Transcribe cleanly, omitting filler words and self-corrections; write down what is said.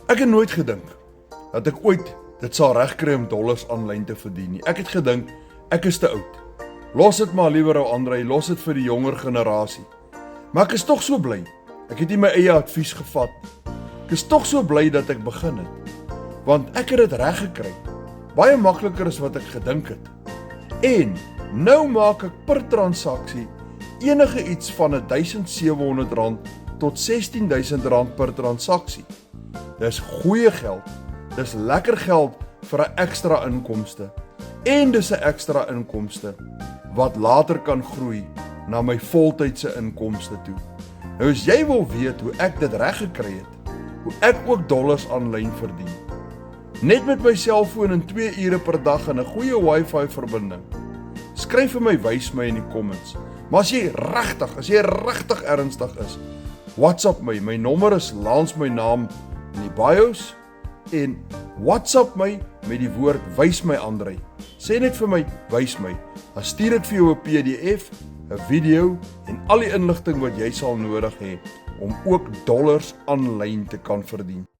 Ek het nooit gedink dat ek ooit dit sal regkry om dollars aanlyn te verdien nie. Ek het gedink, ek is te oud. Los dit maar liewer ou André, los dit vir die jonger generasie. Maar ek is tog so bly. Ek het nie my eie advies gevat. Ek is tog so bly dat ek begin het. Want ek het dit reg gekry. Baie makliker as wat ek gedink het. En nou maak ek per transaksie enige iets van R1,700 tot R16,000 per transaksie. Dis goeie geld. Dis lekker geld vir 'n ekstra inkomste. En dis 'n ekstra inkomste wat later kan groei na my voltydse inkomste toe. Nou as jy wil weet hoe ek dit reg gekry het, hoe ek ook dollars aanlyn verdien, net met my selfoon in 2 ure per dag en 'n goeie wifi verbinding, skryf vir my, wys my in die comments. Maar as jy regtig ernstig is, WhatsApp my. My nommer is langs my naam in die bios en WhatsApp my met die woord wys my André. Sê net vir my, wys my. Dan stuur ek vir jou 'n PDF, 'n video en al die inligting wat jy sal nodig hê om ook dollars aanlyn te kan verdien.